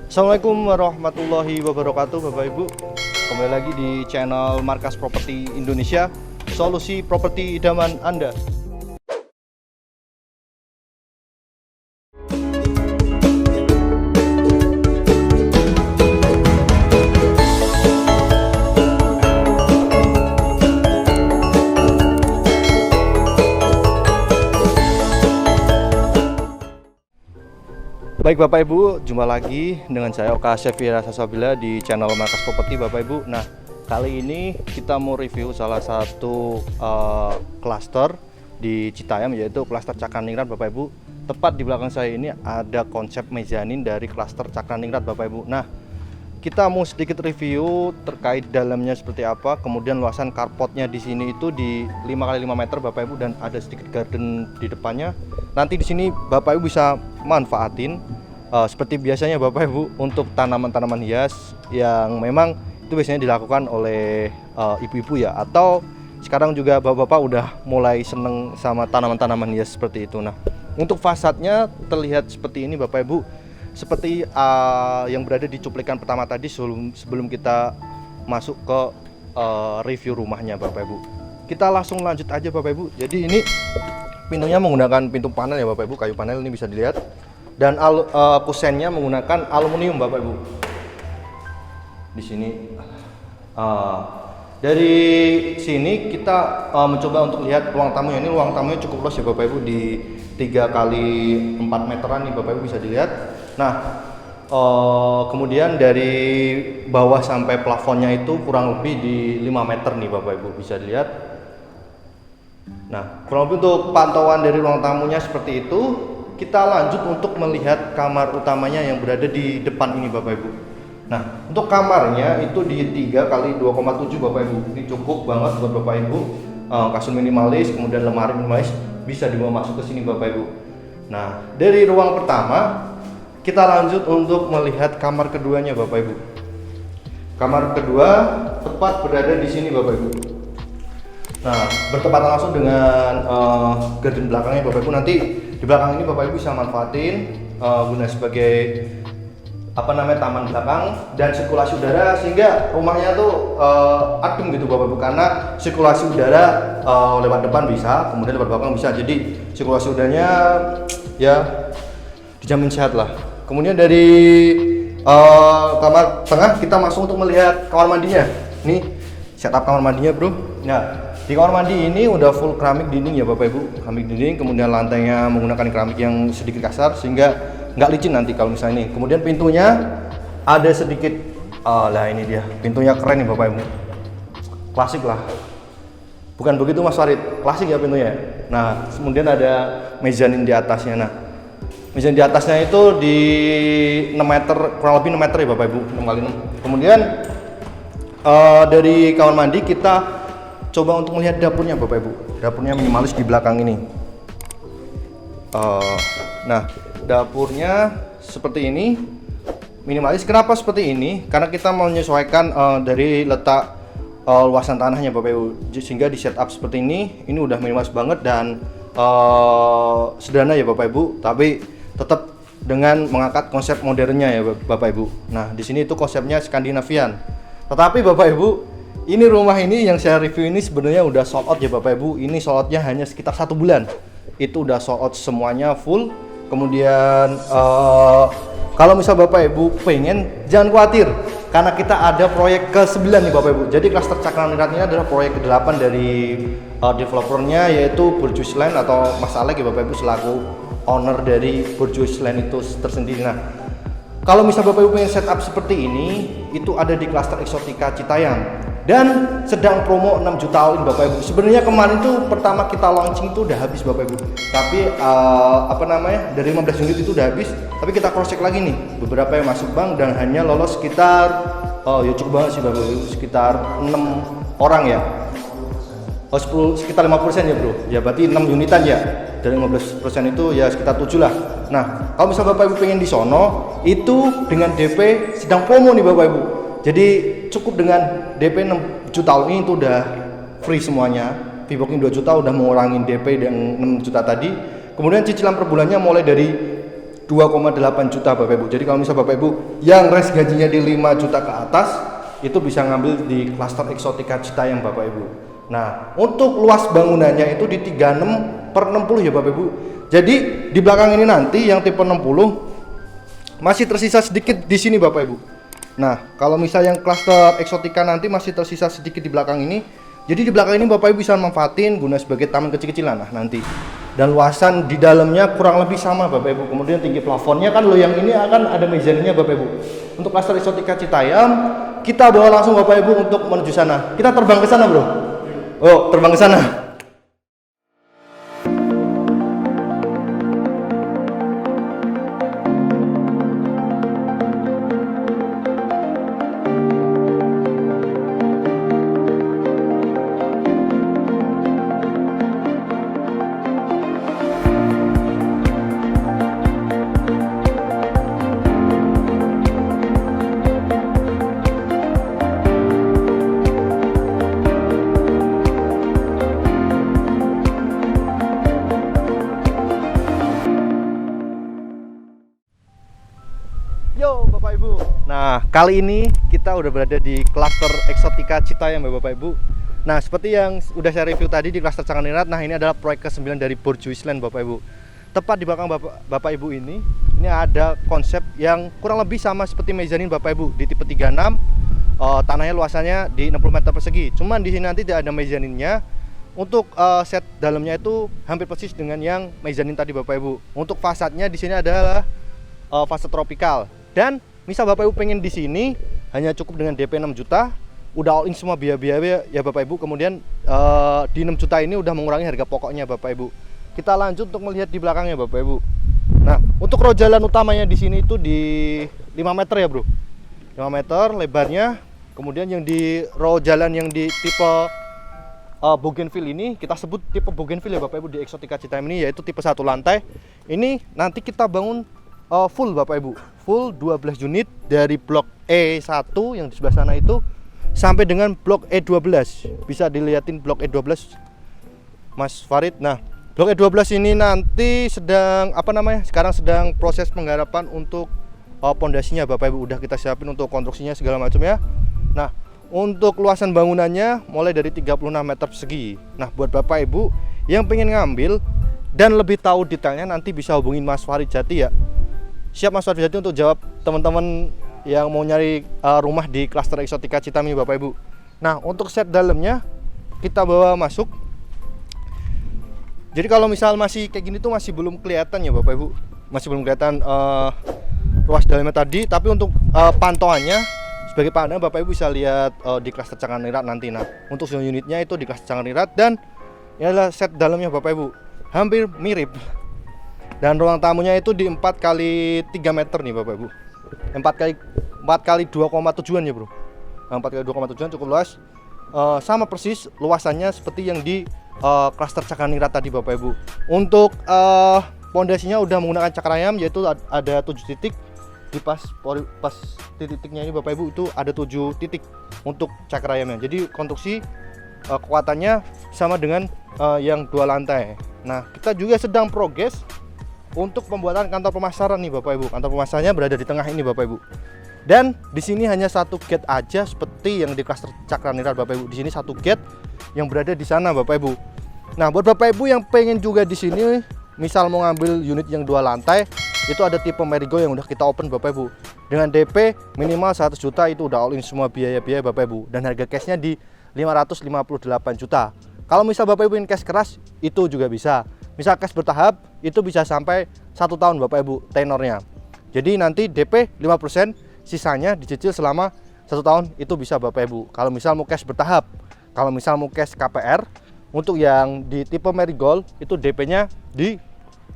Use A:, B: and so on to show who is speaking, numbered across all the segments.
A: Assalamualaikum warahmatullahi wabarakatuh, Bapak Ibu. Kembali lagi di channel Markas Properti Indonesia, solusi properti idaman Anda. Baik Bapak Ibu, jumpa lagi dengan saya Oka Syafira Sasabila di channel Markas Properti Bapak Ibu. Nah, kali ini kita mau review salah satu klaster di Citayam, yaitu klaster Cakraningrat Bapak Ibu. Tepat di belakang saya ini ada konsep mezanin dari klaster Cakraningrat Bapak Ibu. Nah, kita mau sedikit review terkait dalamnya seperti apa, kemudian luasan carportnya di sini itu di 5x5 meter Bapak Ibu, dan ada sedikit garden di depannya. Nanti di sini Bapak Ibu bisa manfaatin seperti biasanya Bapak Ibu untuk tanaman-tanaman hias yang memang itu biasanya dilakukan oleh ibu-ibu ya, atau sekarang juga bapak-bapak udah mulai seneng sama tanaman-tanaman hias seperti itu. Nah, untuk fasadnya terlihat seperti ini Bapak Ibu, seperti yang berada di cuplikan pertama tadi sebelum kita masuk ke review rumahnya Bapak Ibu. Kita langsung lanjut aja Bapak Ibu. Jadi ini pintunya menggunakan pintu panel ya Bapak Ibu, kayu panel ini bisa dilihat. Dan kusennya menggunakan aluminium Bapak Ibu. Di sini dari sini kita mencoba untuk lihat ruang tamunya. Ini ruang tamunya cukup luas ya Bapak Ibu, di 3x4 meteran nih Bapak Ibu bisa dilihat. Nah, kemudian dari bawah sampai plafonnya itu kurang lebih di 5 meter nih Bapak Ibu bisa dilihat. Nah, kurang lebih untuk pantauan dari ruang tamunya seperti itu. Kita lanjut untuk melihat kamar utamanya yang berada di depan ini Bapak Ibu. Nah, untuk kamarnya itu di 3x2,7 Bapak Ibu. Ini cukup banget buat Bapak Ibu. Kasur minimalis, kemudian lemari minimalis bisa dibawa masuk ke sini Bapak Ibu. Nah, dari ruang pertama kita lanjut untuk melihat kamar keduanya Bapak Ibu. Kamar kedua tepat berada di sini Bapak Ibu. Nah, bertepatan langsung dengan garden belakangnya Bapak Ibu. Nanti di belakang ini Bapak Ibu bisa manfaatin guna sebagai taman belakang dan sirkulasi udara, sehingga rumahnya tuh adem gitu Bapak Ibu, karena sirkulasi udara lewat depan bisa, kemudian lewat belakang bisa. Jadi sirkulasi udaranya ya dijamin sehat lah. Kemudian dari kamar tengah kita masuk untuk melihat kamar mandinya. Nih setup kamar mandinya bro. Nah, di kamar mandi ini udah full keramik dinding ya Bapak Ibu, keramik dinding, kemudian lantainya menggunakan keramik yang sedikit kasar sehingga nggak licin nanti kalau misalnya ini. Kemudian pintunya ada sedikit, lah ini dia, pintunya keren nih Bapak Ibu, klasik lah. Bukan begitu Mas Farid, klasik ya pintunya. Nah, kemudian ada mezanin di atasnya. Nah, mezanin di atasnya itu di 6 meter, kurang lebih 6 meter ya Bapak Ibu, 6x6. Kemudian dari kamar mandi kita coba untuk melihat dapurnya Bapak Ibu. Dapurnya minimalis di belakang ini. Nah, dapurnya seperti ini, minimalis. Kenapa seperti ini? Karena kita menyesuaikan dari letak luasan tanahnya Bapak Ibu, sehingga di setup seperti ini. Ini udah minimalis banget dan sederhana ya Bapak Ibu, tapi tetap dengan mengangkat konsep modernnya ya Bapak Ibu. Nah, di sini itu konsepnya Skandinavian. Tetapi Bapak Ibu, ini rumah ini yang saya review ini sebenarnya udah sold out ya Bapak Ibu. Ini sold outnya hanya sekitar 1 bulan. Itu udah sold out semuanya full. Kemudian kalau misal Bapak Ibu pengen, jangan khawatir, karena kita ada proyek ke-9 nih Bapak Ibu. Jadi klaster Cakraningrat ini adalah proyek ke-8 dari developernya, yaitu Burjuis Land atau Mas Alek ya Bapak Ibu, selaku owner dari Burjuis Land itu tersendiri. Nah, kalau misal Bapak Ibu pengen setup seperti ini, itu ada di klaster Exotica Citayam. Dan sedang promo 6 juta all in Bapak Ibu. Sebenarnya kemarin tuh pertama kita launching itu udah habis Bapak Ibu. Tapi dari 15 unit itu udah habis. Tapi kita cross check lagi nih, beberapa yang masuk bank dan hanya lolos sekitar ya cukup banget sih Bapak Ibu, sekitar 6 orang ya. 10 sekitar 5% ya Bro. Ya berarti 6 unitan ya. Dari 15% itu ya sekitar 7 lah. Nah, kalau misal Bapak Ibu pengen di sono, itu dengan DP sedang promo nih Bapak Ibu. Jadi cukup dengan DP 6 juta ini itu udah free semuanya. Fee-booking 2 juta udah mengurangi DP yang 6 juta tadi. Kemudian cicilan per bulannya mulai dari 2,8 juta Bapak Ibu. Jadi kalau misal Bapak Ibu yang range gajinya di 5 juta ke atas itu bisa ngambil di klaster Exotica Citayam Bapak Ibu. Nah, untuk luas bangunannya itu di 36 per 60 ya Bapak Ibu. Jadi di belakang ini nanti yang tipe 60 masih tersisa sedikit di sini Bapak Ibu. Nah, kalau misal yang klaster Exotica nanti masih tersisa sedikit di belakang ini. Jadi di belakang ini Bapak Ibu bisa manfaatin guna sebagai taman kecil-kecilan nah nanti. Dan luasan di dalamnya kurang lebih sama Bapak Ibu. Kemudian tinggi plafonnya kan lo yang ini akan ada mezaninnya Bapak Ibu. Untuk klaster Exotica Citayam kita bawa langsung Bapak Ibu untuk menuju sana. Kita terbang ke sana, Bro. Oh, terbang ke sana. Yo Bapak Ibu. Nah, kali ini kita udah berada di klaster Exotica Citayam ya Bapak Ibu. Nah, seperti yang udah saya review tadi di klaster Cangkanirat, nah ini adalah proyek ke-9 dari Burj Wisland Bapak Ibu. Tepat di belakang Bapak Ibu ini ada konsep yang kurang lebih sama seperti mezanin Bapak Ibu di tipe 36. Tanahnya luasannya di 60 meter persegi. Cuman di sini nanti tidak ada mezaninnya. Untuk set dalamnya itu hampir persis dengan yang mezanin tadi Bapak Ibu. Untuk fasadnya di sini adalah fasad tropikal. Dan misal Bapak Ibu pengen di sini hanya cukup dengan DP 6 juta, udah all in semua biaya-biaya ya Bapak Ibu. Kemudian di 6 juta ini udah mengurangi harga pokoknya Bapak Ibu. Kita lanjut untuk melihat di belakangnya Bapak Ibu. Nah, untuk row jalan utamanya di sini itu di 5 meter ya, Bro. 5 meter lebarnya. Kemudian yang di row jalan yang di tipe bougainville ini kita sebut tipe bougainville ya Bapak Ibu di Exotica Citayam ini, yaitu tipe 1 lantai. Ini nanti kita bangun full Bapak Ibu, full 12 unit dari blok E1 yang di sebelah sana itu sampai dengan blok E12. Bisa dilihatin blok E12 Mas Farid. Nah, blok E12 ini nanti sedang sekarang sedang proses penggarapan untuk pondasinya Bapak Ibu. Udah kita siapin untuk konstruksinya segala macam ya. Nah, untuk luasan bangunannya mulai dari 36 meter persegi. Nah, buat Bapak Ibu yang pengen ngambil dan lebih tahu detailnya nanti bisa hubungin Mas Farid Jati ya. Siap Mas Farid Jati untuk jawab teman-teman yang mau nyari rumah di klaster Exotica Citayam Bapak Ibu. Nah, untuk set dalamnya kita bawa masuk. Jadi kalau misal masih kayak gini tuh masih belum kelihatan ya Bapak Ibu. Masih belum kelihatan ruas dalamnya tadi, tapi untuk pantauannya sebagai pandangan Bapak Ibu bisa lihat di klaster Cangkanirat nanti. Nah, untuk unitnya itu di klaster Cangkanirat dan ini adalah set dalamnya Bapak Ibu. Hampir mirip. Dan ruang tamunya itu di 4 kali 3 meter nih Bapak Ibu. 4 kali 2,7an ya Bro. Nah, 4 kali 2,7an cukup luas. Sama persis luasannya seperti yang di klaster Cangkanirat tadi Bapak Ibu. Untuk pondasinya udah menggunakan cakrayam, yaitu ada 7 titik. Di pas titik-titiknya ini Bapak Ibu itu ada 7 titik untuk cakrayamnya. Jadi konstruksi kekuatannya sama dengan yang 2 lantai. Nah, kita juga sedang progres untuk pembuatan kantor pemasaran nih Bapak Ibu. Kantor pemasarannya berada di tengah ini Bapak Ibu. Dan di sini hanya 1 gate aja seperti yang di klaster Cangkanirat Bapak Ibu. Di sini 1 gate yang berada di sana Bapak Ibu. Nah, buat Bapak Ibu yang pengen juga di sini, misal mau ngambil unit yang 2 lantai, itu ada tipe Marigo yang udah kita open Bapak Ibu. Dengan DP minimal 100 juta itu udah all in semua biaya-biaya Bapak Ibu. Dan harga cashnya di 558 juta. Kalau misal Bapak Ibu ingin cash keras, itu juga bisa. Misal cash bertahap, itu bisa sampai 1 tahun Bapak Ibu tenornya. Jadi nanti DP 5%, sisanya dicicil selama 1 tahun, itu bisa Bapak Ibu. Kalau misal mau cash bertahap, kalau misal mau cash KPR, untuk yang di tipe Marigold, itu DP-nya di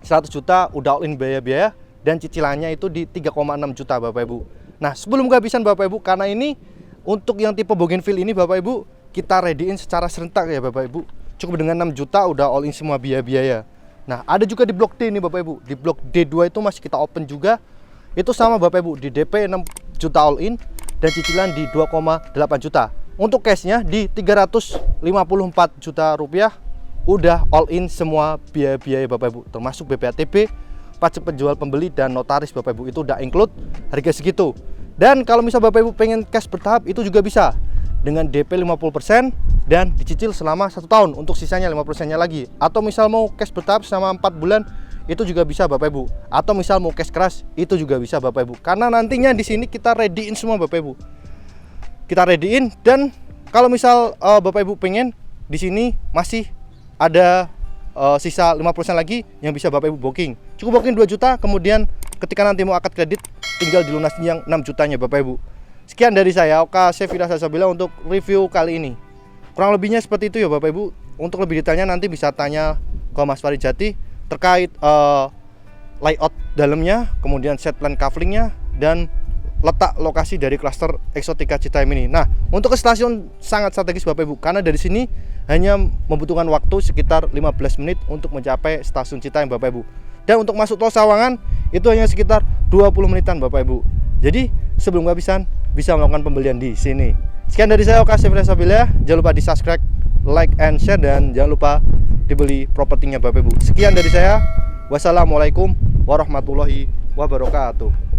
A: 100 juta, udah all in biaya-biaya, dan cicilannya itu di 3,6 juta Bapak Ibu. Nah, sebelum kehabisan Bapak Ibu, karena ini untuk yang tipe bougainville ini Bapak Ibu, kita ready-in secara serentak ya Bapak Ibu. Cukup dengan 6 juta udah all in semua biaya-biaya. Nah, ada juga di blok D ini Bapak Ibu. Di blok D2 itu masih kita open juga. Itu sama Bapak Ibu, di DP 6 juta all in dan cicilan di 2,8 juta. Untuk cashnya di 354 juta rupiah udah all in semua biaya-biaya Bapak Ibu, termasuk BPATB, pajak penjual pembeli dan notaris Bapak Ibu, itu udah include harga segitu. Dan kalau misal Bapak Ibu pengen cash bertahap itu juga bisa dengan DP 50% dan dicicil selama 1 tahun untuk sisanya 50%-nya lagi. Atau misal mau cash bertahap selama 4 bulan itu juga bisa Bapak Ibu. Atau misal mau cash keras itu juga bisa Bapak Ibu. Karena nantinya di sini kita ready-in semua Bapak Ibu. Kita ready-in, dan kalau misal Bapak Ibu pengen di sini masih ada sisa 50% lagi yang bisa Bapak Ibu booking. Cukup booking 2 juta, kemudian ketika nanti mau akad kredit tinggal dilunasi yang 6 jutanya Bapak Ibu. Sekian dari saya, Oka Chef Firdaus Salsabila, untuk review kali ini. Kurang lebihnya seperti itu ya Bapak Ibu. Untuk lebih detailnya nanti bisa tanya ke Mas Farijati terkait layout dalamnya, kemudian set plan kaflingnya, dan letak lokasi dari klaster Exotica Citayam ini. Nah, untuk ke stasiun sangat strategis Bapak Ibu, karena dari sini hanya membutuhkan waktu sekitar 15 menit untuk mencapai stasiun Citayam Bapak Ibu. Dan untuk masuk tol Sawangan itu hanya sekitar 20 menitan Bapak Ibu. Jadi sebelum kehabisan bisa melakukan pembelian di sini. Sekian dari saya, Oka Chef Firdaus Salsabila. Jangan lupa di subscribe, like, and share, dan jangan lupa dibeli propertinya Bapak Ibu. Sekian dari saya. Wassalamualaikum warahmatullahi wabarakatuh.